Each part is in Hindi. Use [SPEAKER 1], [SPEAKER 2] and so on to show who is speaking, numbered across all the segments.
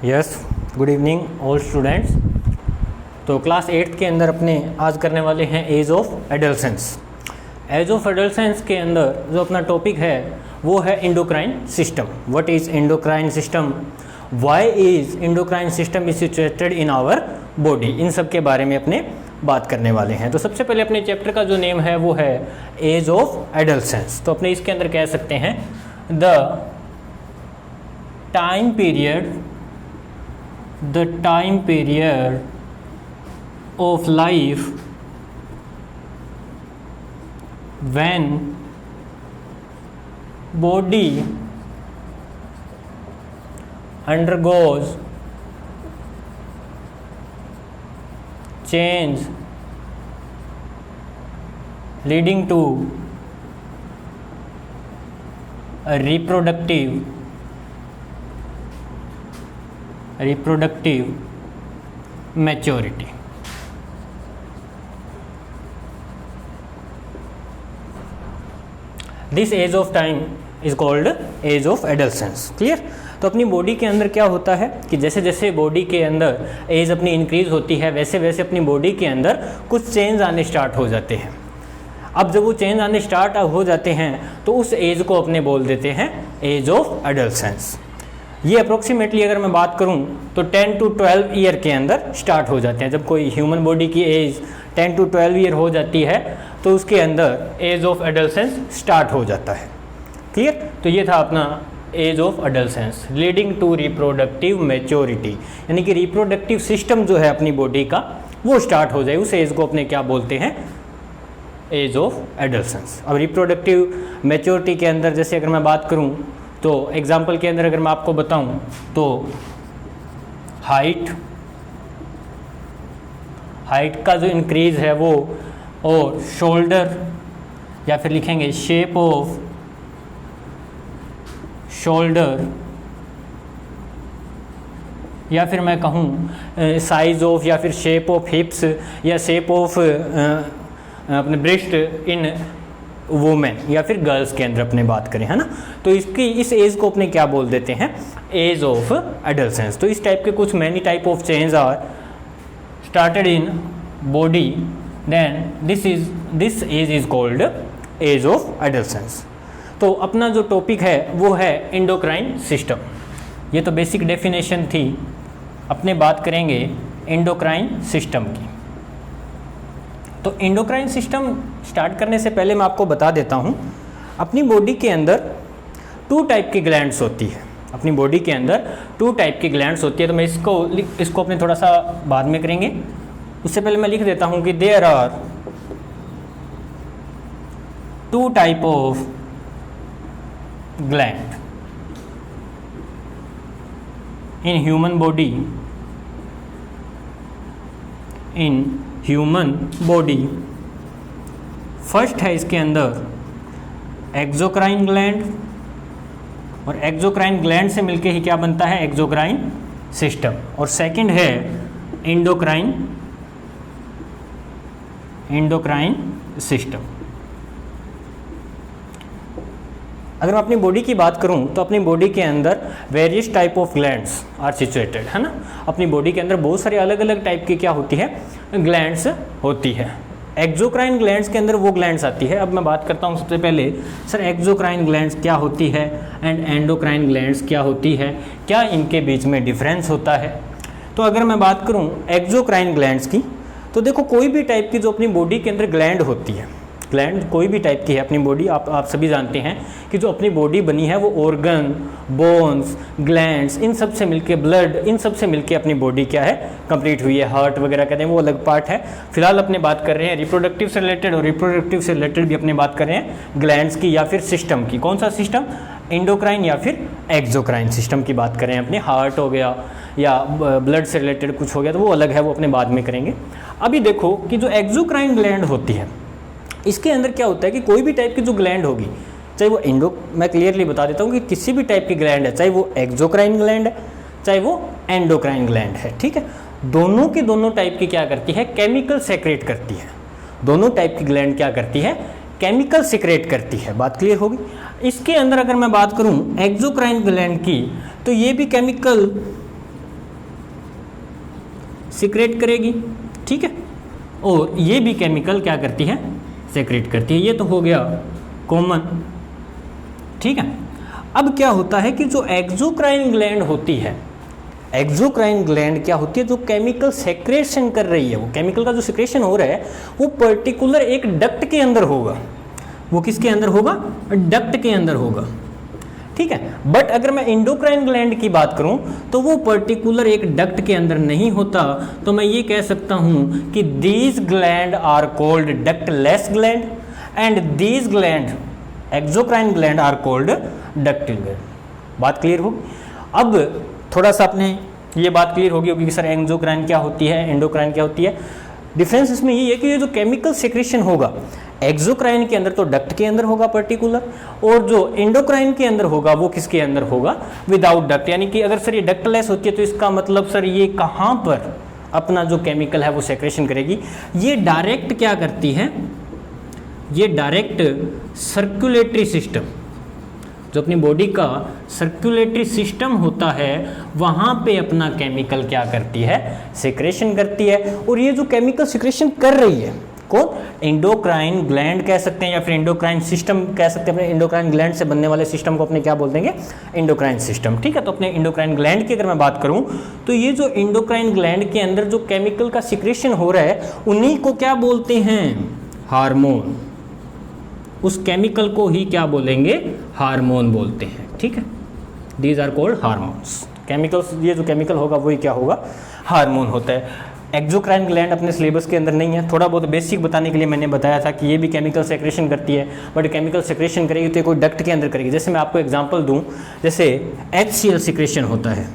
[SPEAKER 1] Yes, good evening all students. तो क्लास 8th के अंदर अपने आज करने वाले हैं age of adolescence. Age of adolescence के अंदर जो अपना टॉपिक है वो है endocrine system. What is endocrine system, why is endocrine system is situated in our body, इन सब के बारे में अपने बात करने वाले हैं। तो सबसे पहले अपने चैप्टर का जो नेम है वो है एज ऑफ एडोलसेंस। तो अपने इसके अंदर कह सकते हैं the time period of life when body undergoes change leading to a reproductive maturity। This age of time is called age of adolescence. Clear. तो अपनी बॉडी के अंदर क्या होता है कि जैसे जैसे बॉडी के अंदर एज अपनी इंक्रीज होती है वैसे वैसे अपनी बॉडी के अंदर कुछ चेंज आने स्टार्ट हो जाते हैं। अब जब वो चेंज आने स्टार्ट हो जाते हैं तो उस एज को अपने बोल देते हैं एज ऑफ एडोलसेंस। ये अप्रोक्सीमेटली अगर मैं बात करूं तो 10 to 12 ईयर के अंदर स्टार्ट हो जाते हैं। जब कोई ह्यूमन बॉडी की एज 10 to 12 ईयर हो जाती है तो उसके अंदर एज ऑफ एडोलसेंस स्टार्ट हो जाता है। क्लियर। तो ये था अपना age of adolescence leading to reproductive maturity, यानी कि रिप्रोडक्टिव सिस्टम जो है अपनी बॉडी का वो स्टार्ट हो जाए, उस एज को अपने क्या बोलते हैं, एज ऑफ एडोलसेंस। अब रिप्रोडक्टिव मैच्योरिटी के अंदर जैसे अगर मैं बात करूं तो एग्जाम्पल के अंदर अगर मैं आपको बताऊं तो हाइट का जो इंक्रीज है वो, और शोल्डर या फिर लिखेंगे शेप ऑफ शोल्डर, या फिर मैं कहूँ साइज ऑफ या फिर शेप ऑफ हिप्स या शेप ऑफ अपने ब्रेस्ट इन वुमेन या फिर गर्ल्स के अंदर अपने बात करें, है ना। तो इसकी इस एज को अपने क्या बोल देते हैं, एज ऑफ एडोलसेंस। तो इस टाइप के कुछ many type of change are started in body, then this age is called age of adolescence. तो अपना जो टॉपिक है वो है एंडोक्राइन सिस्टम। ये तो बेसिक डेफिनेशन थी, अपने बात करेंगे एंडोक्राइन सिस्टम की। तो एंडोक्राइन सिस्टम स्टार्ट करने से पहले मैं आपको बता देता हूँ, अपनी बॉडी के अंदर 2 टाइप की ग्लैंड्स होती है। अपनी बॉडी के अंदर 2 टाइप की ग्लैंड्स होती है। तो मैं इसको अपने थोड़ा सा बाद में करेंगे, उससे पहले मैं लिख देता हूँ कि there are 2 type of gland in human body. First है इसके अंदर एक्सोक्राइन ग्लैंड, और एक्सोक्राइन ग्लैंड से मिलके ही क्या बनता है, एक्सोक्राइन सिस्टम। और सेकंड है एंडोक्राइन सिस्टम। अगर मैं अपनी बॉडी की बात करूं तो अपनी बॉडी के अंदर various type of glands are situated, है ना। अपनी बॉडी के अंदर बहुत सारे अलग अलग टाइप की क्या होती है, ग्लैंड्स होती है। एक्सोक्राइन ग्लैंड्स के अंदर वो ग्लैंड्स आती है। अब मैं बात करता हूँ सबसे पहले, सर एक्सोक्राइन ग्लैंड्स क्या होती है एंड एंडोक्राइन ग्लैंड्स क्या होती है, क्या इनके बीच में डिफरेंस होता है। तो अगर मैं बात करूँ एक्सोक्राइन ग्लैंड्स की, तो देखो कोई भी टाइप की जो अपनी बॉडी के अंदर ग्लैंड होती है, ग्लैंड कोई भी टाइप की है अपनी बॉडी, आप सभी जानते हैं कि जो अपनी बॉडी बनी है वो ऑर्गन, बोन्स, ग्लैंड्स, इन सब से मिलके, ब्लड, इन सब से मिलके अपनी बॉडी क्या है, कंप्लीट हुई है। हार्ट वगैरह कहते हैं वो अलग पार्ट है। फिलहाल अपने बात कर रहे हैं रिप्रोडक्टिव से रिलेटेड, और रिप्रोडक्टिव से रिलेटेड भी अपने बात कर रहे हैं ग्लैंड्स की या फिर सिस्टम की। कौन सा सिस्टम, एंडोक्राइन या फिर एक्सोक्राइन सिस्टम की बात करें। अपने हार्ट हो गया या ब्लड से रिलेटेड कुछ हो गया तो वो अलग है, वो अपने बाद में करेंगे। अभी देखो कि जो एक्सोक्राइन ग्लैंड होती है इसके अंदर क्या होता है कि कोई भी टाइप की जो ग्लैंड होगी, चाहे वो मैं क्लियरली बता देता हूँ कि किसी भी टाइप की ग्लैंड है, चाहे वो एक्सोक्राइन ग्लैंड है चाहे वो एंडोक्राइन ग्लैंड है, ठीक है, दोनों की दोनों टाइप की क्या करती है, केमिकल सेक्रेट करती है। दोनों टाइप की ग्लैंड क्या करती है, केमिकल सिक्रेट करती है। बात क्लियर होगी। इसके अंदर अगर मैं बात करूं एक्सोक्राइन ग्लैंड की, तो ये भी केमिकल सिक्रेट करेगी, ठीक है, और ये भी केमिकल क्या करती है, सेक्रेट करती है। ये तो हो गया कॉमन, ठीक है। अब क्या होता है कि जो एक्सोक्राइन ग्लैंड होती है, एक्सोक्राइन ग्लैंड क्या होती है, जो केमिकल सेक्रेशन कर रही है, वो केमिकल का जो सेक्रेशन हो रहा है वो पर्टिकुलर एक डक्ट के अंदर होगा। वो किसके अंदर होगा, डक्ट के अंदर होगा, ठीक है। बट अगर मैं एंडोक्राइन ग्लैंड की बात करूं तो वो पर्टिकुलर एक डक्ट के अंदर नहीं होता, तो मैं ये कह सकता हूं कि these gland are called ductless gland and these gland exocrine gland are called ductile gland. बात क्लियर हो? अब थोड़ा सा अपने ये बात क्लियर होगी कि सर एक्सोक्राइन क्या होती है, एंडोक्राइन क्या होती है। डिफरेंस इसमें ये है कि ये जो केमिकल सेक्रेशन होगा एक्सोक्राइन के अंदर तो डक्ट के अंदर होगा पर्टिकुलर, और जो एंडोक्राइन के अंदर होगा वो किसके अंदर होगा, विदाउट डक्ट। यानी कि अगर सर ये डक्टलेस होती है तो इसका मतलब सर ये कहाँ पर अपना जो केमिकल है वो सेक्रेशन करेगी, ये डायरेक्ट क्या करती है, ये डायरेक्ट सर्कुलेटरी सिस्टम, जो अपनी बॉडी का सर्कुलेटरी सिस्टम होता है वहाँ पे अपना केमिकल क्या करती है, सेक्रेशन करती है। और ये जो केमिकल सेक्रेशन कर रही है कौन, एंडोक्राइन ग्लैंड कह सकते हैं या फिर एंडोक्राइन सिस्टम कह सकते हैं। अपने एंडोक्राइन ग्लैंड से बनने वाले सिस्टम को अपने क्या बोल देंगे, एंडोक्राइन सिस्टम, ठीक है। तो अपने एंडोक्राइन ग्लैंड की अगर मैं बात करूं तो ये जो एंडोक्राइन ग्लैंड के अंदर जो केमिकल का सिक्रेशन हो रहा है उन्हीं को क्या बोलते हैं, हार्मोन। उस केमिकल को ही क्या बोलेंगे, हार्मोन बोलते हैं, ठीक है। These are called hormones. Chemicals, ये जो केमिकल होगा वही क्या होगा, हार्मोन होता है। एक्सोक्राइन ग्लैंड अपने सिलेबस के अंदर नहीं है, थोड़ा बहुत बेसिक बताने के लिए मैंने बताया था कि ये भी केमिकल सेक्रेशन करती है, बट केमिकल सेक्रेशन करेगी तो ये कोई डक्ट के अंदर करेगी। जैसे मैं आपको एग्जांपल दूं, जैसे HCl सेक्रेशन होता है,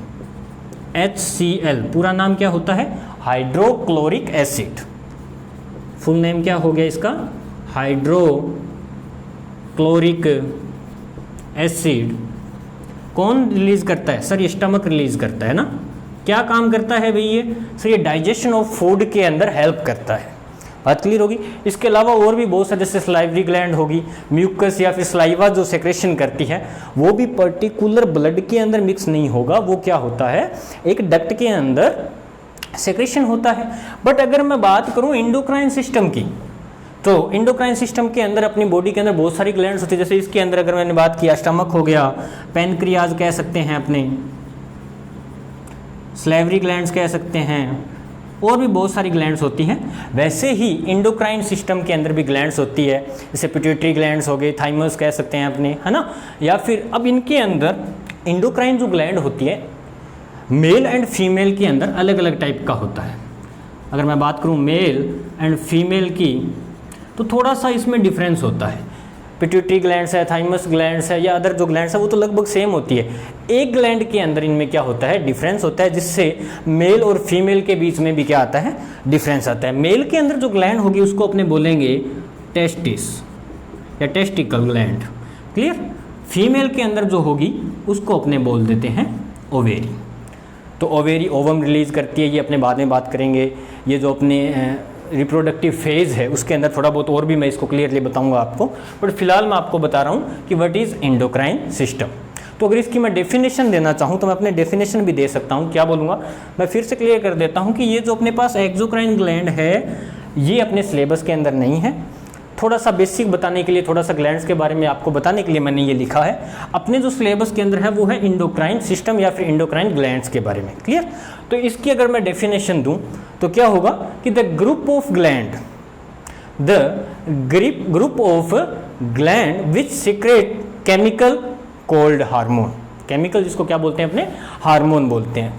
[SPEAKER 1] HCl पूरा नाम क्या होता है, हाइड्रोक्लोरिक एसिड। फुल नेम क्या हो गया इसका, हाइड्रोक्लोरिक एसिड। कौन रिलीज करता है सर, ये स्टमक रिलीज करता है ना। क्या काम करता है भाई ये, सर ये डाइजेशन ऑफ फूड के अंदर हेल्प करता है। बात क्लियर होगी। इसके अलावा और भी बहुत सारे, जैसे स्लाइवरी ग्लैंड होगी, म्यूकस या फिर स्लाइवा जो सेक्रेशन करती है वो भी पर्टिकुलर ब्लड के अंदर मिक्स नहीं होगा, वो क्या होता है, एक डक्ट के अंदर सेक्रेशन होता है। बट अगर मैं बात करूं एंडोक्राइन सिस्टम की, तो एंडोक्राइन सिस्टम के अंदर अपनी बॉडी के अंदर बहुत सारी ग्लैंड्स होती है। जैसे इसके अंदर अगर मैंने बात किया, स्टमक हो गया, पैनक्रियाज कह सकते हैं अपने, स्लेवरी ग्लैंड्स कह सकते हैं, और भी बहुत सारी ग्लैंड्स होती हैं। वैसे ही एंडोक्राइन सिस्टम के अंदर भी ग्लैंड्स होती है, जैसे पिट्यूटरी ग्लैंड्स हो गए, थाइमस कह सकते हैं अपने, है ना। या फिर अब इनके अंदर एंडोक्राइन जो ग्लैंड होती है मेल एंड फीमेल के अंदर अलग अलग टाइप का होता है। अगर मैं बात करूं मेल एंड फीमेल की तो थोड़ा सा इसमें डिफरेंस होता है। पिट्यूटरी ग्लैंड्स है, थाइमस ग्लैंड्स है या अदर जो ग्लैंड्स है वो तो लगभग सेम होती है। एक ग्लैंड के अंदर इनमें क्या होता है, डिफरेंस होता है, जिससे मेल और फीमेल के बीच में भी क्या आता है, डिफरेंस आता है। मेल के अंदर जो ग्लैंड होगी उसको अपने बोलेंगे टेस्टिस या टेस्टिकल ग्लैंड, क्लियर। फीमेल के अंदर जो होगी उसको अपने बोल देते हैं ओवेरी। तो ओवेरी ओवम रिलीज करती है, ये अपने बाद में बात करेंगे। ये जो अपने रिप्रोडक्टिव फेज़ है उसके अंदर थोड़ा बहुत और भी मैं इसको क्लियरली बताऊंगा आपको, बट फिलहाल मैं आपको बता रहा हूँ कि व्हाट इज़ एंडोक्राइन सिस्टम। तो अगर इसकी मैं डेफिनेशन देना चाहूँ तो मैं अपने डेफिनेशन भी दे सकता हूँ। क्या बोलूँगा, मैं फिर से क्लियर कर देता हूँ कि ये जो अपने पास एक्सोक्राइन ग्लैंड है ये अपने सिलेबस के अंदर नहीं है। थोड़ा सा बेसिक बताने के लिए, थोड़ा सा ग्लैंड्स के बारे में आपको बताने के लिए मैंने ये लिखा है। अपने जो सिलेबस के अंदर है वो है एंडोक्राइन सिस्टम या फिर एंडोक्राइन ग्लैंड्स के बारे में, क्लियर। तो इसकी अगर मैं डेफिनेशन दूं तो क्या होगा कि the group of gland, the group of gland which secret chemical called hormone. Chemical जिसको क्या बोलते हैं अपने, हार्मोन बोलते हैं।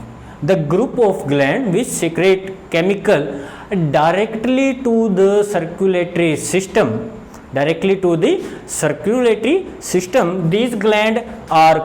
[SPEAKER 1] The group of gland which secret chemical directly to the circulatory system, directly to the circulatory system, these gland are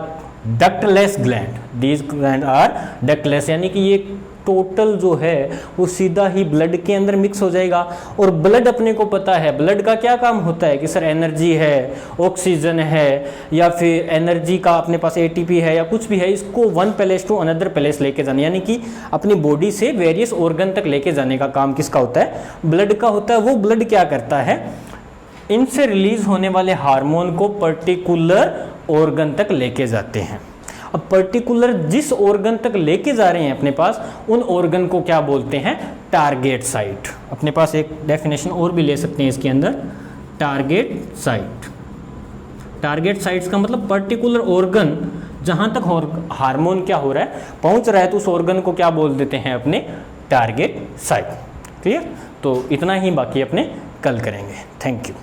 [SPEAKER 1] ductless gland, these gland are ductless। यानी कि ये टोटल जो है वो सीधा ही ब्लड के अंदर मिक्स हो जाएगा। और ब्लड अपने को पता है, ब्लड का क्या काम होता है कि सर एनर्जी है, ऑक्सीजन है या फिर एनर्जी का अपने पास ATP है या कुछ भी है, इसको one place to another place लेके जाना, यानी कि अपनी बॉडी से वेरियस ऑर्गन तक लेके जाने का काम किसका होता है, ब्लड का होता है। वो ब्लड क्या करता है, इनसे रिलीज होने वाले हार्मोन को पर्टिकुलर ऑर्गन तक लेके जाते हैं। अब पर्टिकुलर जिस ऑर्गन तक लेके जा रहे हैं अपने पास, उन ऑर्गन को क्या बोलते हैं, टारगेट साइट। अपने पास एक डेफिनेशन और भी ले सकते हैं इसके अंदर, टारगेट साइट। टारगेट साइट्स का मतलब पर्टिकुलर ऑर्गन जहां तक हार्मोन क्या हो रहा है, पहुंच रहा है, तो उस ऑर्गन को क्या बोल देते हैं, अपने टारगेट साइट। क्लियर? तो इतना ही, बाकी अपने कल करेंगे। Thank you.